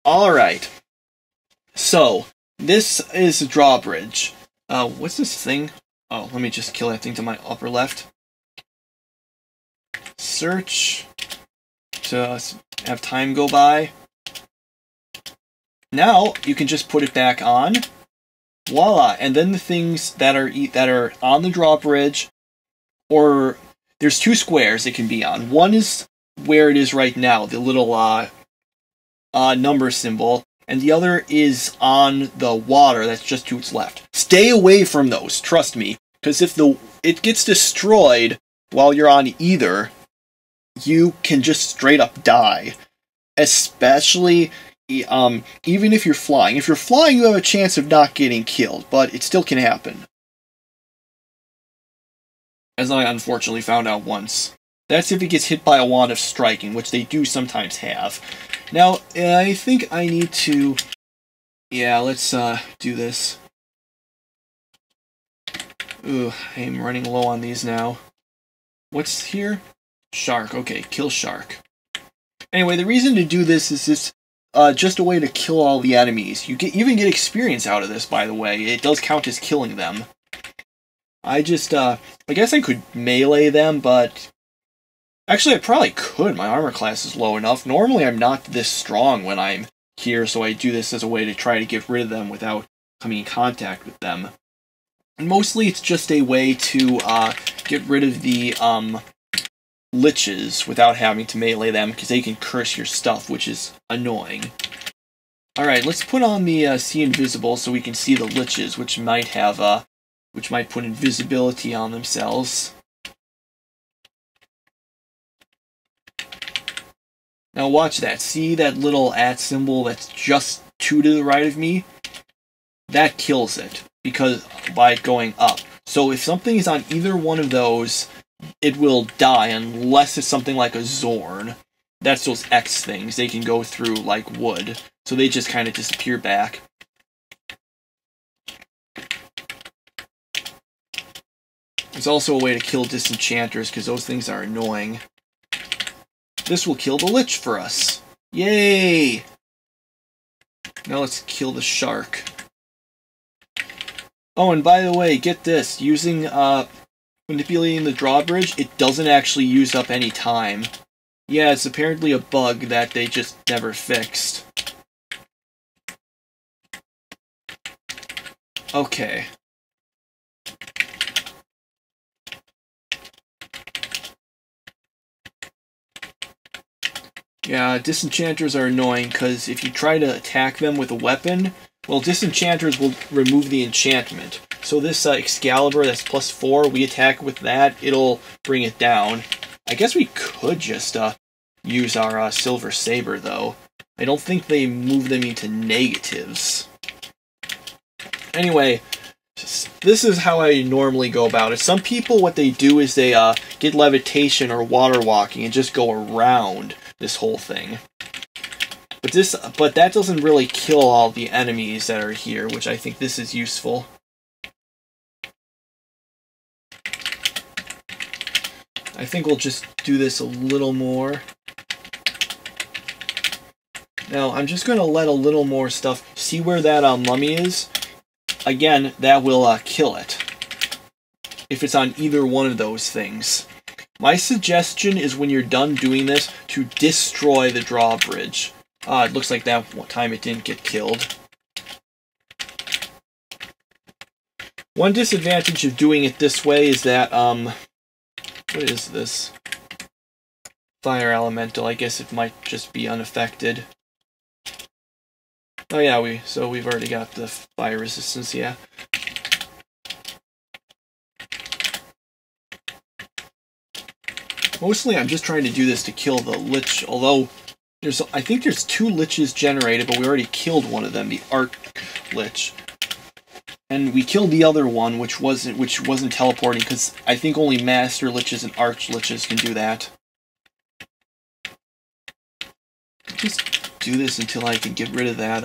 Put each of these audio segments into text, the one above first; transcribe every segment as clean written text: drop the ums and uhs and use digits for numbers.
Alright, so, this is a drawbridge. What's this thing? Oh, let me just kill that thing to my upper left. Search to have time go by. Now, you can just put it back on. Voila! And then the things that are on the drawbridge, or there's two squares it can be on. One is where it is right now, the little number symbol, and the other is on the water that's just to its left. Stay away from those, trust me, because if it gets destroyed while you're on either, you can just straight up die. Especially, even if you're flying. If you're flying, you have a chance of not getting killed, but it still can happen. As I unfortunately found out once. That's if it gets hit by a wand of striking, which they do sometimes have. Now, I think I need to... Yeah, let's do this. Ooh, I'm running low on these now. What's here? Shark. Okay, kill shark. Anyway, the reason to do this is just a way to kill all the enemies. You even get experience out of this, by the way. It does count as killing them. I guess I could melee them, but... Actually, I probably could. My armor class is low enough. Normally, I'm not this strong when I'm here, so I do this as a way to try to get rid of them without coming in contact with them. And mostly, it's just a way to get rid of the liches without having to melee them, because they can curse your stuff, which is annoying. Alright, let's put on the see invisible so we can see the liches, which might put invisibility on themselves. Now watch that. See that little @ symbol that's just to the right of me? That kills it, because by going up. So if something is on either one of those, it will die, unless it's something like a Zorn. That's those X things. They can go through like wood. So they just kind of disappear back. There's also a way to kill disenchanters, because those things are annoying. This will kill the lich for us. Yay! Now let's kill the shark. Oh, and by the way, get this. Using, manipulating the drawbridge, it doesn't actually use up any time. Yeah, it's apparently a bug that they just never fixed. Okay. Yeah, disenchanters are annoying, because if you try to attack them with a weapon, well, disenchanters will remove the enchantment. So this Excalibur, that's +4, we attack with that, it'll bring it down. I guess we could just use our Silver Saber, though. I don't think they move them into negatives. Anyway, this is how I normally go about it. Some people, what they do is they get levitation or water walking and just go around this whole thing. But that doesn't really kill all the enemies that are here, which I think this is useful. I think we'll just do this a little more. Now, I'm just going to let a little more stuff... See where that mummy is? Again, that will kill it. If it's on either one of those things. My suggestion is when you're done doing this, to destroy the drawbridge. It looks like that time it didn't get killed. One disadvantage of doing it this way is that, what is this? Fire elemental. I guess it might just be unaffected. Oh yeah, we've already got the fire resistance, yeah. Mostly I'm just trying to do this to kill the lich, although I think there's 2 liches generated, but we already killed one of them, the Arch Lich. And we killed the other one, which wasn't teleporting, because I think only Master Liches and Arch Liches can do that. Just do this until I can get rid of that,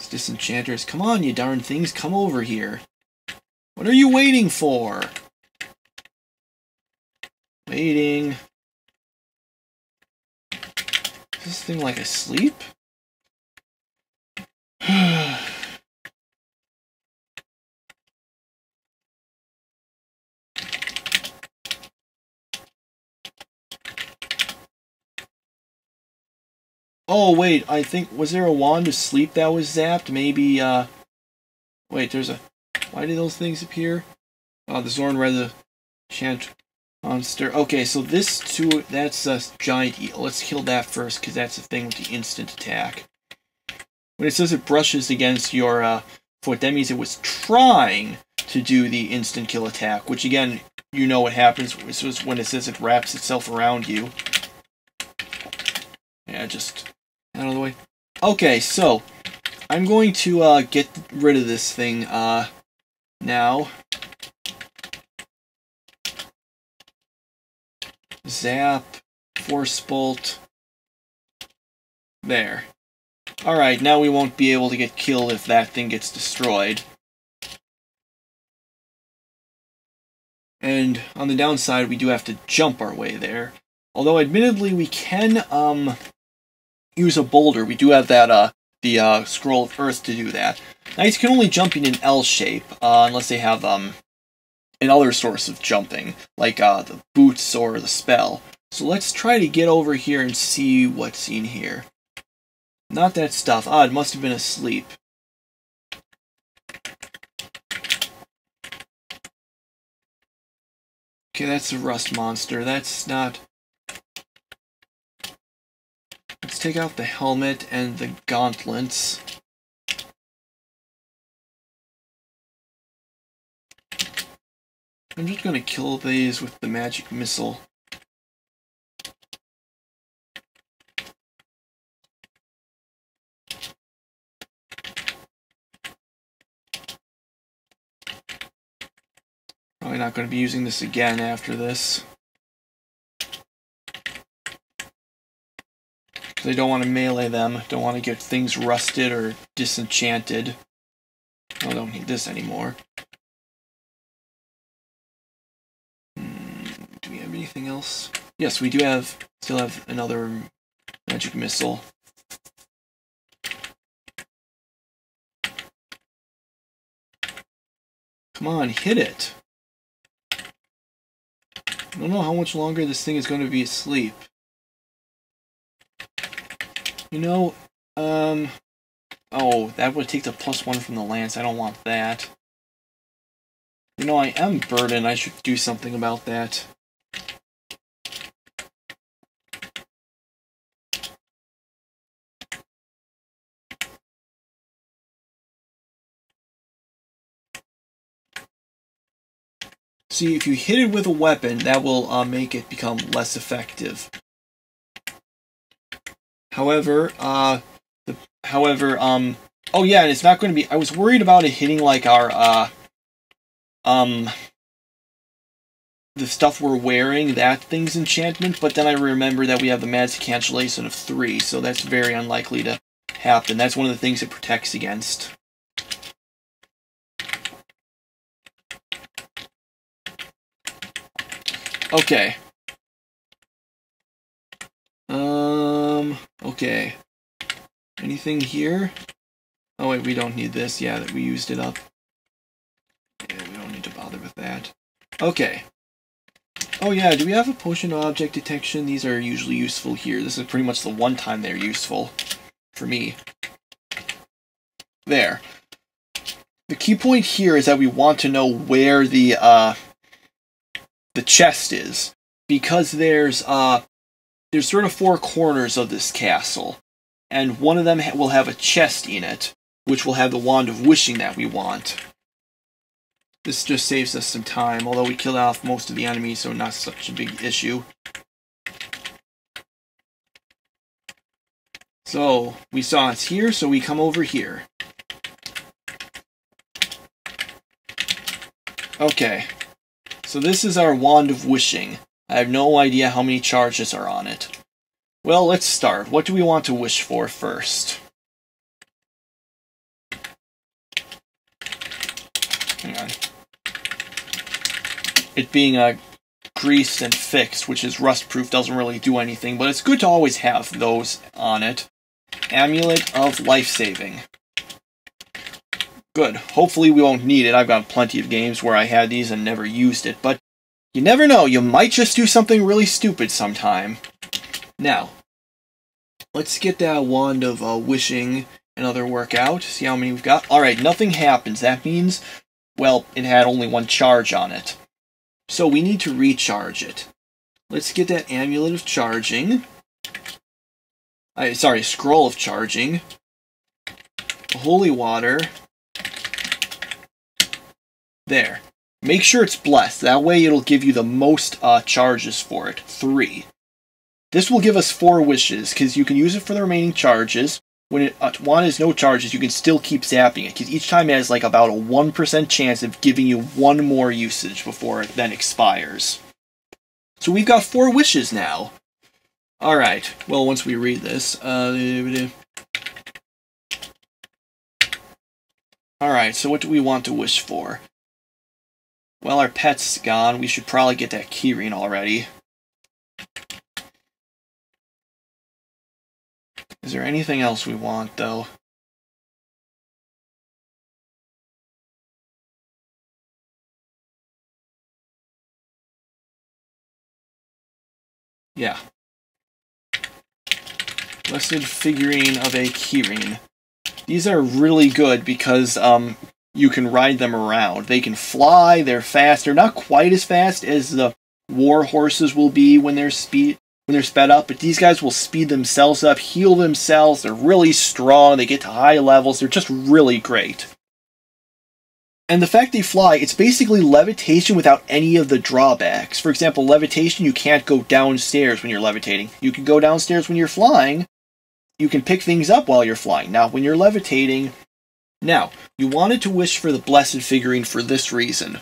disenchanters. Come on, you darn things, come over here. What are you waiting for? Waiting. Is this thing like asleep? Oh, wait, I think, was there a wand of sleep that was zapped? Maybe, wait, there's a, why did those things appear? Oh, the Zorn read the chant monster. Okay, so this two, that's a giant eel. Let's kill that first, because that's the thing with the instant attack. When it says it brushes against your, foot, that means it was trying to do the instant kill attack, which again, you know what happens when it says it wraps itself around you. Yeah, just out of the way. Okay, so I'm going to get rid of this thing now. Zap, Force Bolt. There. Alright, now we won't be able to get killed if that thing gets destroyed. And on the downside, we do have to jump our way there. Although, admittedly, we can use a boulder. We do have that the Scroll of Earth to do that. Knights can only jump in an L shape, unless they have another source of jumping, like the boots or the spell. So let's try to get over here and see what's in here. Not that stuff. Ah, it must have been asleep. Okay, that's a rust monster. That's not... Let's take out the helmet and the gauntlets. I'm just gonna kill these with the magic missile. Probably not going to be using this again after this. Because I don't want to melee them. Don't want to get things rusted or disenchanted. I don't need this anymore. Do we have anything else? Yes, we do have. Still have another magic missile. Come on, hit it. I don't know how much longer this thing is going to be asleep. You know, oh, that would take the +1 from the lance. I don't want that. You know, I am burdened. I should do something about that. See, if you hit it with a weapon, that will make it become less effective. However, oh yeah, and it's not going to be. I was worried about it hitting like our the stuff we're wearing, that thing's enchantment. But then I remember that we have the magic cancellation of 3, so that's very unlikely to happen. That's one of the things it protects against. Okay. Okay. Anything here? Oh wait, we don't need this. Yeah, that we used it up. Yeah, we don't need to bother with that. Okay. Oh yeah, do we have a potion of object detection? These are usually useful here. This is pretty much the one time they're useful for me. There. The key point here is that we want to know where the chest is, because there's sort of 4 corners of this castle, and one of them will have a chest in it, which will have the wand of wishing that we want. This just saves us some time, although we killed off most of the enemies, so not such a big issue. So, we saw it's here, so we come over here. Okay. So this is our wand of wishing. I have no idea how many charges are on it. Well, let's start. What do we want to wish for first? Hang on. It being greased and fixed, which is rust-proof, doesn't really do anything, but it's good to always have those on it. Amulet of Life-Saving. Good. Hopefully we won't need it. I've got plenty of games where I had these and never used it, but you never know. You might just do something really stupid sometime. Now, Let's get that wand of wishing another workout. See how many we've got. Alright, nothing happens. That means, well, it had only one charge on it. So we need to recharge it. Let's get that amulet of charging. Sorry, scroll of charging. Holy water. There. Make sure it's blessed. That way it'll give you the most charges for it. 3. This will give us 4 wishes, because you can use it for the remaining charges. When one has no charges, you can still keep zapping it, because each time it has like about a 1% chance of giving you 1 more usage before it then expires. So we've got 4 wishes now. Alright, well, once we read this. Alright, so what do we want to wish for? Well, our pet's gone. We should probably get that ki-rin already. Is there anything else we want, though? Yeah. Blessed figurine of a ki-rin. These are really good because you can ride them around. They can fly, they're fast. They're not quite as fast as the war horses will be when they're sped up, but these guys will speed themselves up, heal themselves. They're really strong. They get to high levels. They're just really great. And the fact they fly, it's basically levitation without any of the drawbacks. For example, levitation, you can't go downstairs when you're levitating. You can go downstairs when you're flying. You can pick things up while you're flying. Now, when you're levitating... Now, you wanted to wish for the blessed figurine for this reason.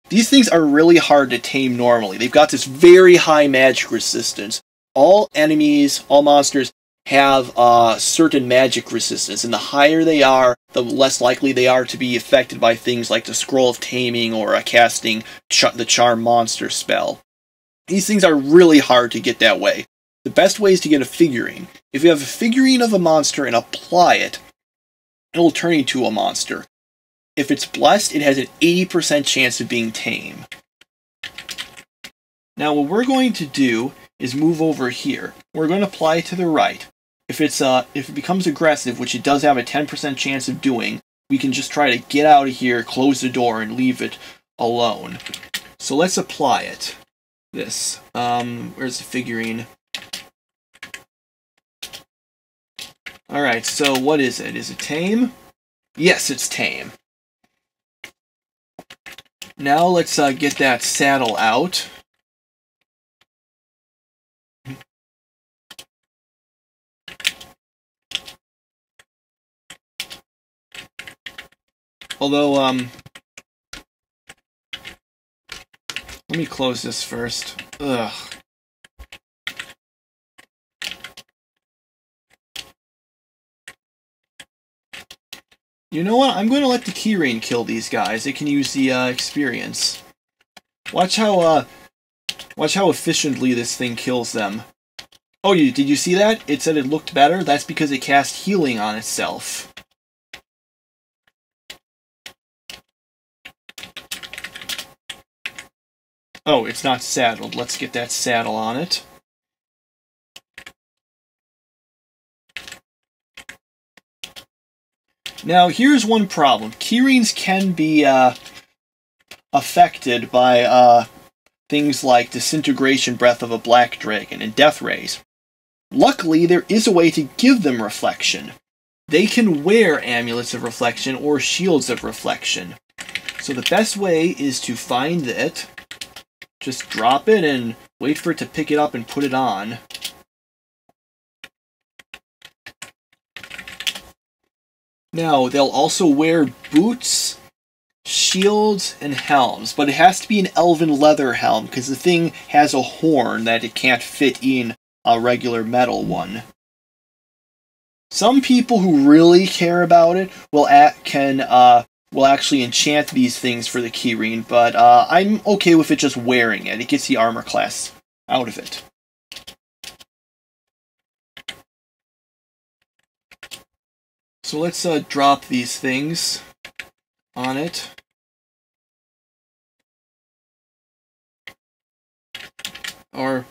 These things are really hard to tame normally. They've got this very high magic resistance. All enemies, all monsters, have certain magic resistance, and the higher they are, the less likely they are to be affected by things like the Scroll of Taming or casting the Charm Monster spell. These things are really hard to get that way. The best way is to get a figurine. If you have a figurine of a monster and apply it, it'll turn into a monster. If it's blessed, it has an 80% chance of being tame. Now what we're going to do is move over here. We're going to apply it to the right. If it becomes aggressive, which it does have a 10% chance of doing, we can just try to get out of here, close the door, and leave it alone. So let's apply it. This. Where's the figurine? Alright, so what is it? Is it tame? Yes, it's tame. Now let's get that saddle out. Although, let me close this first. Ugh. You know what? I'm going to let the ki-rin kill these guys. It can use the experience. Watch how efficiently this thing kills them. Oh, did you see that? It said it looked better? That's because it cast healing on itself. Oh, it's not saddled. Let's get that saddle on it. Now, here's one problem. Ki-rins can be affected by things like Disintegration Breath of a Black Dragon and Death Rays. Luckily, there is a way to give them reflection. They can wear amulets of reflection or shields of reflection. So the best way is to find it, just drop it and wait for it to pick it up and put it on. Now, they'll also wear boots, shields, and helms, but it has to be an elven leather helm, because the thing has a horn that it can't fit in a regular metal one. Some people who really care about it will actually enchant these things for the ki-rin, but I'm okay with it just wearing it. It gets the armor class out of it. So let's drop these things on it. Or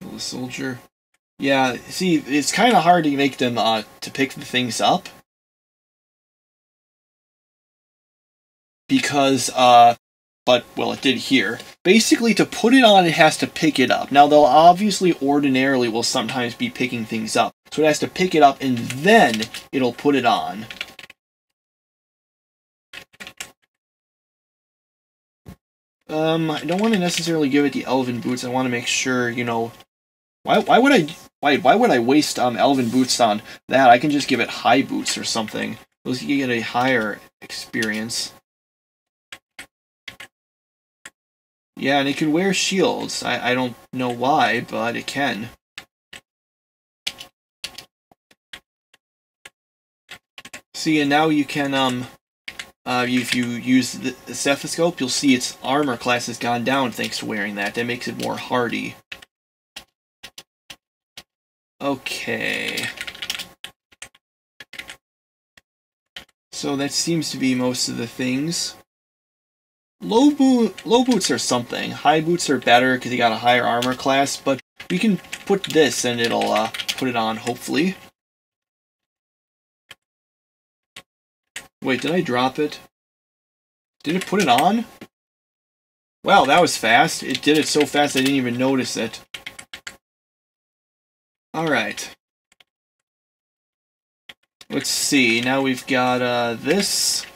kill the soldier. Yeah, see, it's kind of hard to make them to pick the things up because but well, it did here. Basically, to put it on, it has to pick it up. Now, they'll obviously ordinarily will sometimes be picking things up, so it has to pick it up and then it'll put it on. I don't want to necessarily give it the elven boots. I want to make sure, you know, why would I waste elven boots on that? I can just give it high boots or something. Those you get a higher experience. Yeah, and it can wear shields. I don't know why, but it can. See, and now you can if you use the stethoscope, you'll see its armor class has gone down thanks to wearing that. That makes it more hardy. Okay. So that seems to be most of the things. Low boots are something. High boots are better because you got a higher armor class, but we can put this and it'll put it on, hopefully. Wait, did I drop it? Did it put it on? Wow, that was fast. It did it so fast I didn't even notice it. Alright. Let's see, now we've got this.